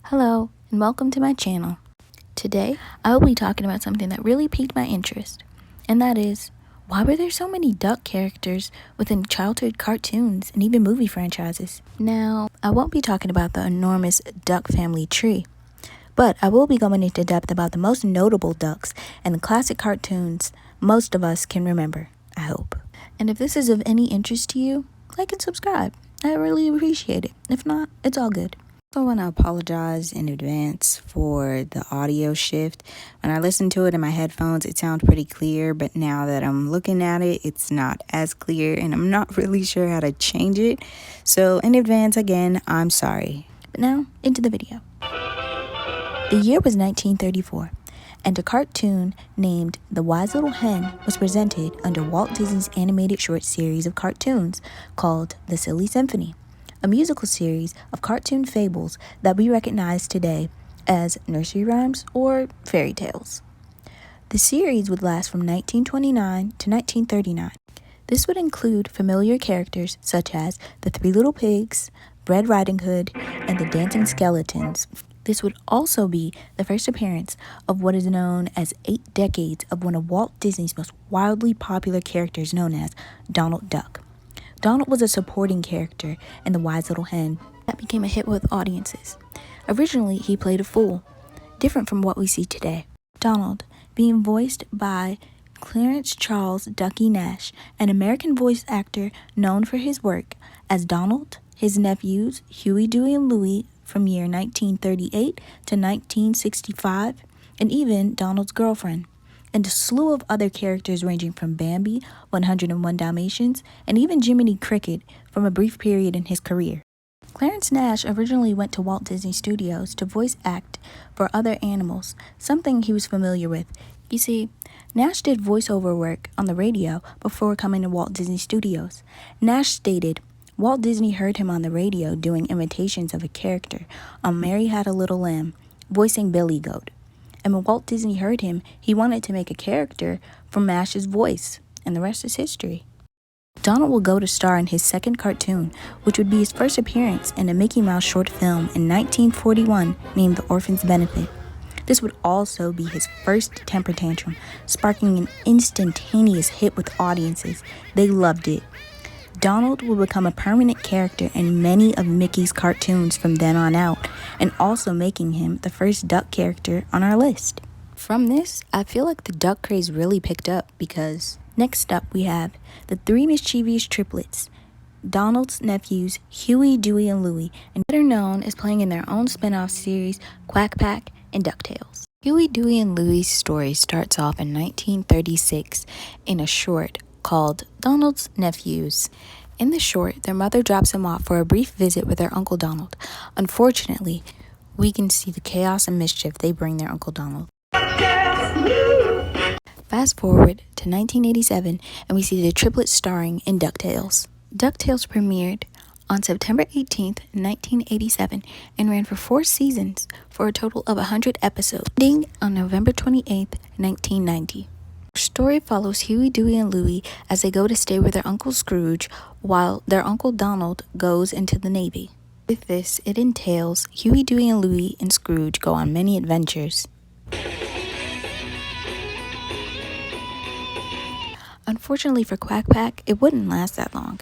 Hello, and welcome to my channel. Today, I will be talking about something that really piqued my interest, and that is, why were there so many duck characters within childhood cartoons and even movie franchises? Now, I won't be talking about the enormous duck family tree, but I will be going into depth about the most notable ducks and the classic cartoons most of us can remember, I hope. And if this is of any interest to you, like and subscribe. I really appreciate it. If not, it's all good. I want to apologize in advance for the audio shift. When I listen to it in my headphones, it sounds pretty clear, but now that I'm looking at it, it's not as clear, and I'm not really sure how to change it. So in advance, again, I'm sorry. But now, into the video. The year was 1934, and a cartoon named The Wise Little Hen was presented under Walt Disney's animated short series of cartoons called The Silly Symphony, a musical series of cartoon fables that we recognize today as nursery rhymes or fairy tales. The series would last from 1929 to 1939. This would include familiar characters such as the Three Little Pigs, Red Riding Hood, and the Dancing Skeletons. This would also be the first appearance of what is known as 8 decades of one of Walt Disney's most wildly popular characters known as Donald Duck. Donald was a supporting character in The Wise Little Hen that became a hit with audiences. Originally, he played a fool, different from what we see today. Donald, being voiced by Clarence Charles Ducky Nash, an American voice actor known for his work as Donald, his nephews Huey, Dewey, and Louie from year 1938 to 1965, and even Donald's girlfriend, and a slew of other characters ranging from Bambi, 101 Dalmatians, and even Jiminy Cricket from a brief period in his career. Clarence Nash originally went to Walt Disney Studios to voice act for other animals, something he was familiar with. You see, Nash did voiceover work on the radio before coming to Walt Disney Studios. Nash stated, Walt Disney heard him on the radio doing imitations of a character on Mary Had a Little Lamb, voicing Billy Goat. And when Walt Disney heard him, he wanted to make a character from Nash's voice, and the rest is history. Donald will go to star in his second cartoon, which would be his first appearance in a Mickey Mouse short film in 1941 named The Orphan's Benefit. This would also be his first temper tantrum, sparking an instantaneous hit with audiences. They loved it. Donald will become a permanent character in many of Mickey's cartoons from then on out, and also making him the first duck character on our list. From this, I feel like the duck craze really picked up because next up we have the three mischievous triplets, Donald's nephews Huey, Dewey, and Louie, and better known as playing in their own spin-off series Quack Pack and DuckTales. Huey, Dewey, and Louie's story starts off in 1936 in a short called Donald's Nephews. In the short, their mother drops them off for a brief visit with their Uncle Donald. Unfortunately, we can see the chaos and mischief they bring their Uncle Donald. Fast forward to 1987, and we see the triplets starring in DuckTales. DuckTales premiered on September 18th, 1987, and ran for 4 seasons for a total of 100 episodes, ending on November 28th, 1990. Our story follows Huey, Dewey, and Louie as they go to stay with their Uncle Scrooge while their Uncle Donald goes into the Navy. With this, it entails Huey, Dewey, and Louie and Scrooge go on many adventures. Unfortunately for Quack Pack, it wouldn't last that long,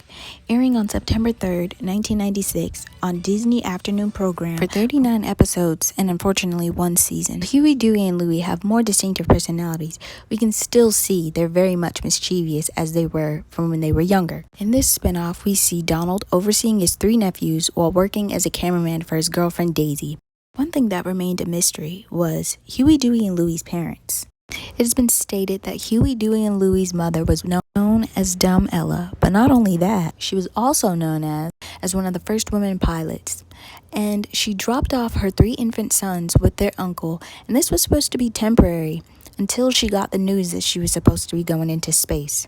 airing on September 3rd, 1996 on Disney Afternoon Program for 39 episodes and unfortunately 1 season. Huey, Dewey, and Louie have more distinctive personalities. We can still see they're very much mischievous as they were from when they were younger. In this spinoff, we see Donald overseeing his 3 nephews while working as a cameraman for his girlfriend Daisy. One thing that remained a mystery was Huey, Dewey, and Louie's parents. It has been stated that Huey, Dewey, and Louie's mother was known as Dumb Ella, but not only that, she was also known as one of the first women pilots. And she dropped off her 3 infant sons with their uncle, and this was supposed to be temporary until she got the news that she was supposed to be going into space.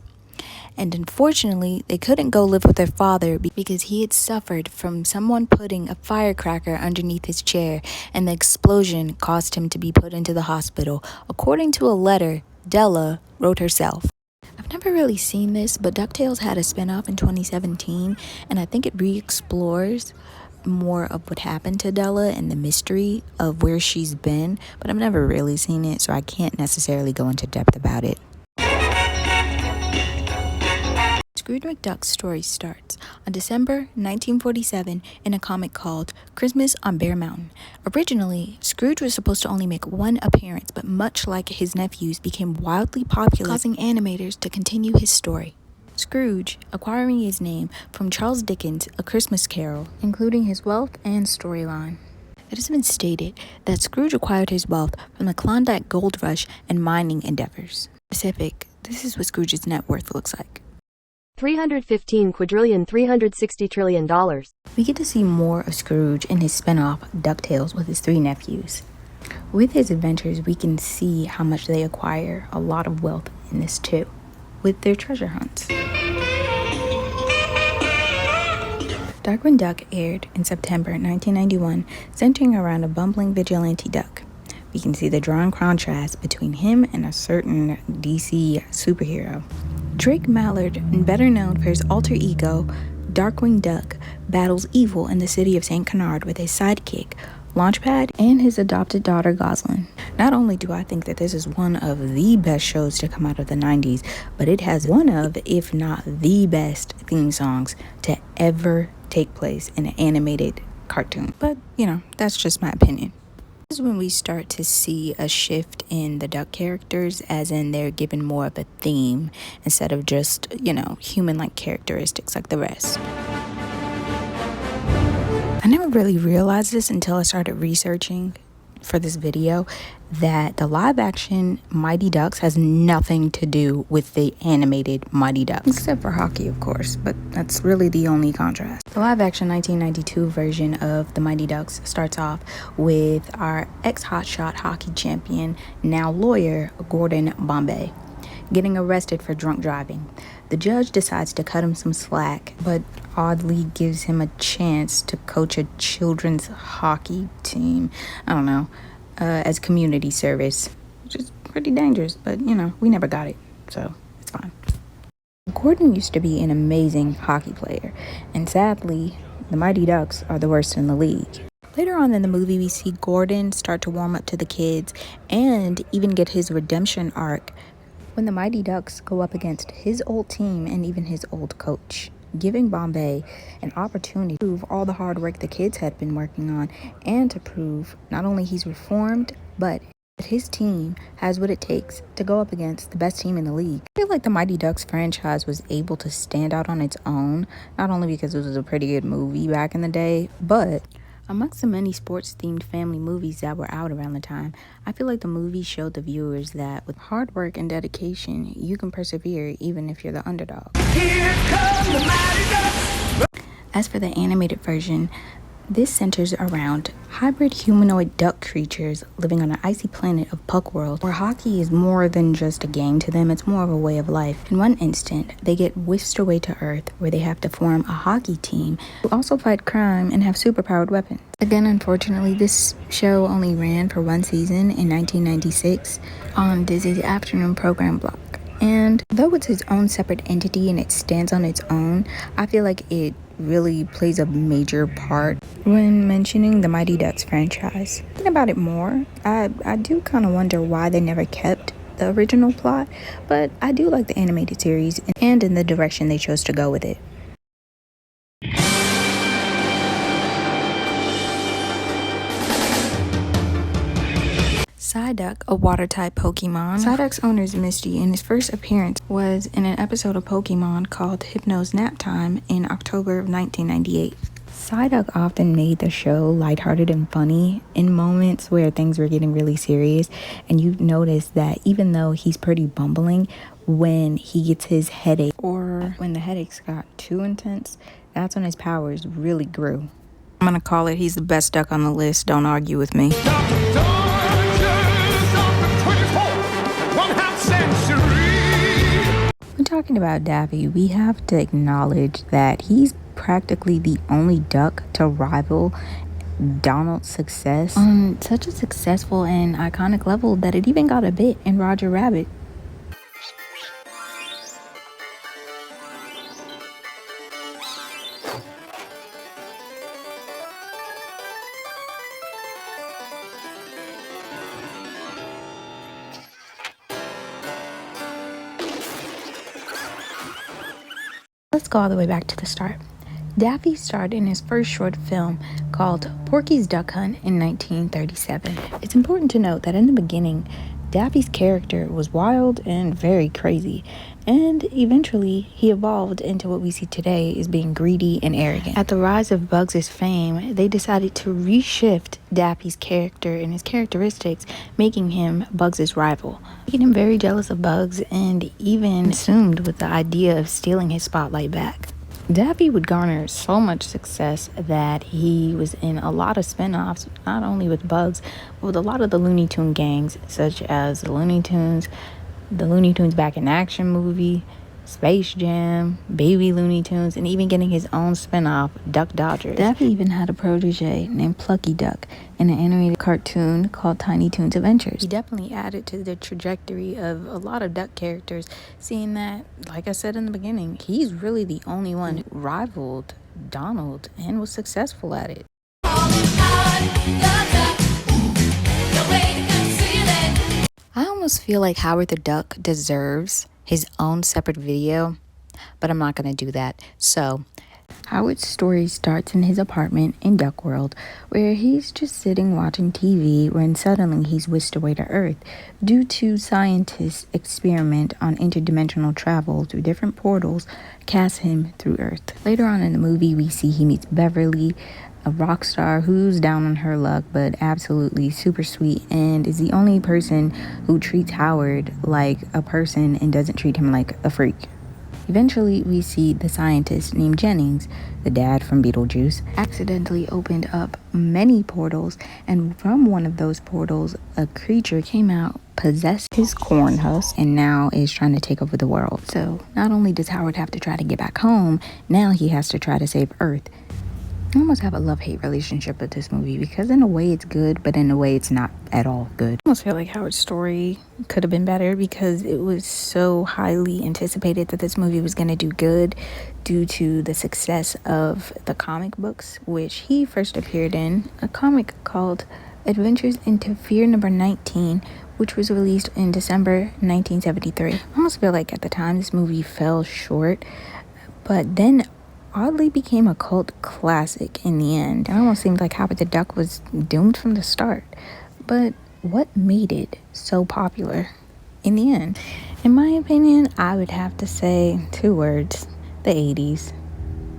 And unfortunately, they couldn't go live with their father because he had suffered from someone putting a firecracker underneath his chair, and the explosion caused him to be put into the hospital, according to a letter Della wrote herself. I've never really seen this, but DuckTales had a spinoff in 2017, and I think it re-explores more of what happened to Della and the mystery of where she's been, but I've never really seen it, so I can't necessarily go into depth about it. Scrooge McDuck's story starts on December 1947 in a comic called Christmas on Bear Mountain. Originally, Scrooge was supposed to only make one appearance, but much like his nephews, became wildly popular, causing animators to continue his story. Scrooge, acquiring his name from Charles Dickens' A Christmas Carol, including his wealth and storyline. It has been stated that Scrooge acquired his wealth from the Klondike Gold Rush and mining endeavors. Specific, this is what Scrooge's net worth looks like. $315 trillion. We get to see more of Scrooge in his spin-off, DuckTales, with his 3 nephews. With his adventures, we can see how much they acquire a lot of wealth in this too, with their treasure hunts. Darkwing Duck aired in September 1991, centering around a bumbling vigilante duck. We can see the drawn contrast between him and a certain DC superhero. Drake Mallard, better known for his alter ego, Darkwing Duck, battles evil in the city of St. Canard with his sidekick, Launchpad, and his adopted daughter, Goslin. Not only do I think that this is one of the best shows to come out of the 90s, but it has one of, if not the best, theme songs to ever take place in an animated cartoon. But, that's just my opinion. This is when we start to see a shift in the duck characters, as in they're given more of a theme instead of just, human-like characteristics like the rest. I never really realized this until I started researching for this video, that the live-action Mighty Ducks has nothing to do with the animated Mighty Ducks. Except for hockey, of course, but that's really the only contrast. The live-action 1992 version of the Mighty Ducks starts off with our ex-hotshot hockey champion, now lawyer, Gordon Bombay, getting arrested for drunk driving. The judge decides to cut him some slack, but oddly gives him a chance to coach a children's hockey team, as community service, which is pretty dangerous, but we never got it, so it's fine. Gordon used to be an amazing hockey player, and sadly, the Mighty Ducks are the worst in the league. Later on in the movie, we see Gordon start to warm up to the kids and even get his redemption arc when the Mighty Ducks go up against his old team and even his old coach, giving Bombay an opportunity to prove all the hard work the kids had been working on, and to prove not only he's reformed, but that his team has what it takes to go up against the best team in the league. I feel like the Mighty Ducks franchise was able to stand out on its own, not only because it was a pretty good movie back in the day, but amongst the many sports-themed family movies that were out around the time, I feel like the movie showed the viewers that with hard work and dedication, you can persevere even if you're the underdog. Here come the Mighty Ducks. As for the animated version, this centers around hybrid humanoid duck creatures living on an icy planet of Puck World, where hockey is more than just a game to them, it's more of a way of life. In one instant, they get whisked away to Earth, where they have to form a hockey team who also fight crime and have superpowered weapons. Again, unfortunately, this show only ran for one season in 1996 on Disney's afternoon program block. And though it's its own separate entity and it stands on its own, I feel like it really plays a major part when mentioning the Mighty Ducks franchise. Thinking about it more, I do kind of wonder why they never kept the original plot, but I do like the animated series and in the direction they chose to go with it. Psyduck, a water-type Pokemon. Psyduck's owner is Misty, and his first appearance was in an episode of Pokemon called Hypno's Nap Time in October of 1998. Psyduck often made the show lighthearted and funny in moments where things were getting really serious, and you notice that even though he's pretty bumbling, when he gets his headache or when the headaches got too intense, that's when his powers really grew. I'm gonna call it, he's the best duck on the list, don't argue with me. When talking about Daffy, we have to acknowledge that he's practically the only duck to rival Donald's success on such a successful and iconic level that it even got a bit in Roger Rabbit. Let's go all the way back to the start. Daffy starred in his first short film called Porky's Duck Hunt in 1937. It's important to note that in the beginning, Daffy's character was wild and very crazy, and eventually he evolved into what we see today as being greedy and arrogant. At the rise of Bugs' fame, they decided to reshift Daffy's character and his characteristics, making him Bugs' rival, making him very jealous of Bugs and even consumed with the idea of stealing his spotlight back. Daffy would garner so much success that he was in a lot of spin-offs, not only with Bugs, but with a lot of the Looney Tune gangs, such as the Looney Tunes Back in Action movie, Space Jam, Baby Looney Tunes, and even getting his own spin-off, Duck Dodgers. Daffy even had a protege named Plucky Duck in an animated cartoon called Tiny Toons Adventures. He definitely added to the trajectory of a lot of duck characters, seeing that, like I said in the beginning, he's really the only one who rivaled Donald and was successful at it. I almost feel like Howard the Duck deserves his own separate video, but I'm not going to do that. So, Howard's story starts in his apartment in Duck World, where he's just sitting watching TV when suddenly he's whisked away to Earth due to scientists' experiment on interdimensional travel through different portals cast him through Earth. Later on in the movie, we see he meets Beverly, a rock star who's down on her luck but absolutely super sweet, and is the only person who treats Howard like a person and doesn't treat him like a freak. Eventually, we see the scientist named Jennings, the dad from Beetlejuice, accidentally opened up many portals, and from one of those portals, a creature came out, possessed his corn husk, and now is trying to take over the world. So, not only does Howard have to try to get back home, now he has to try to save Earth. I almost have a love-hate relationship with this movie because in a way it's good, but in a way it's not at all good. I almost feel like Howard's story could have been better because it was so highly anticipated that this movie was going to do good due to the success of the comic books, which he first appeared in, a comic called Adventures into Fear Number 19, which was released in December 1973. I almost feel like at the time this movie fell short, but then oddly became a cult classic in the end. It almost seemed like Howard the Duck was doomed from the start. But what made it so popular in the end? In my opinion, I would have to say 2 words: the 80s.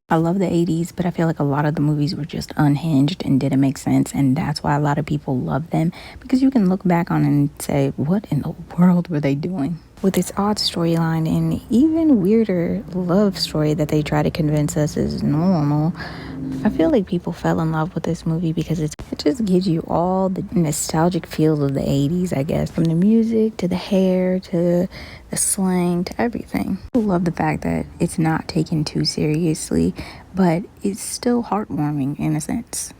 I love the 80s, but I feel like a lot of the movies were just unhinged and didn't make sense, and that's why a lot of people love them, because you can look back on it and say, what in the world were they doing? With its odd storyline and even weirder love story that they try to convince us is normal, I feel like people fell in love with this movie because it just gives you all the nostalgic feels of the 80s, I guess. From the music, to the hair, to the slang, to everything. I love the fact that it's not taken too seriously, but it's still heartwarming in a sense.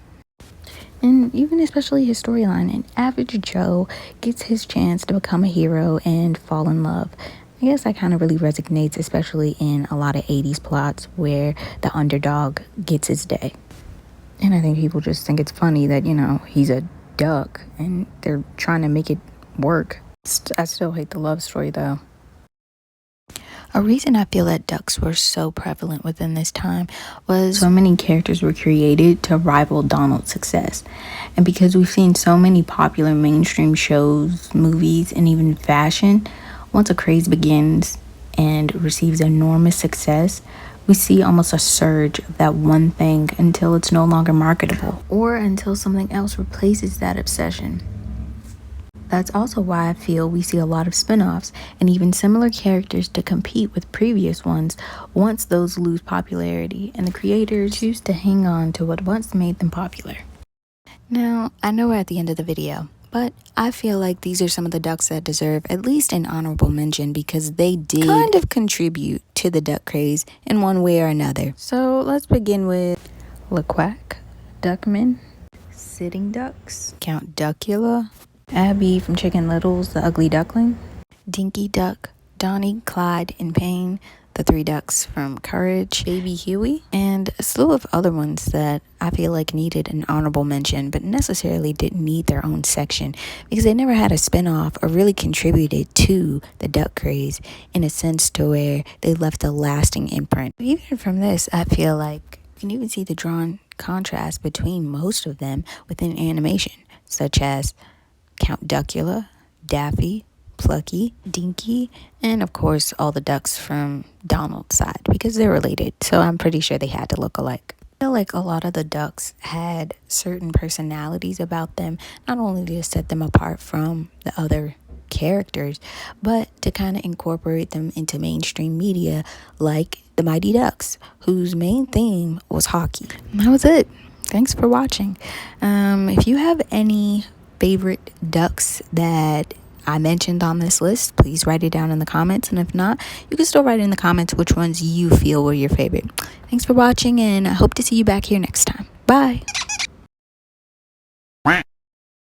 And even especially his storyline, an average Joe gets his chance to become a hero and fall in love. I guess that kind of really resonates, especially in a lot of 80s plots where the underdog gets his day. And I think people just think it's funny that, he's a duck and they're trying to make it work. I still hate the love story though. A reason I feel that ducks were so prevalent within this time was so many characters were created to rival Donald's success. And because we've seen so many popular mainstream shows, movies, and even fashion, once a craze begins and receives enormous success, we see almost a surge of that one thing until it's no longer marketable, or until something else replaces that obsession. That's also why I feel we see a lot of spin-offs and even similar characters to compete with previous ones once those lose popularity and the creators choose to hang on to what once made them popular. Now, I know we're at the end of the video, but I feel like these are some of the ducks that deserve at least an honorable mention because they did kind of contribute to the duck craze in one way or another. So let's begin with LaQuack, Duckman, Sitting Ducks, Count Duckula, Abby from Chicken Little's The Ugly Duckling, Dinky Duck, Donnie, Clyde, and Payne, the three ducks from Courage, Baby Huey, and a slew of other ones that I feel like needed an honorable mention, but necessarily didn't need their own section because they never had a spinoff or really contributed to the duck craze in a sense to where they left a lasting imprint. Even from this, I feel like you can even see the drawn contrast between most of them within animation, such as Count Duckula, Daffy, Plucky, Dinky, and of course all the ducks from Donald's side because they're related, so I'm pretty sure they had to look alike. I feel like a lot of the ducks had certain personalities about them, not only to set them apart from the other characters, but to kind of incorporate them into mainstream media like the Mighty Ducks, whose main theme was hockey. And that was it. Thanks for watching. If you have any favorite ducks that I mentioned on this list, please write it down in the comments, and if not, you can still write in the comments which ones you feel were your favorite. Thanks for watching, and I hope to see you back here next time. Bye.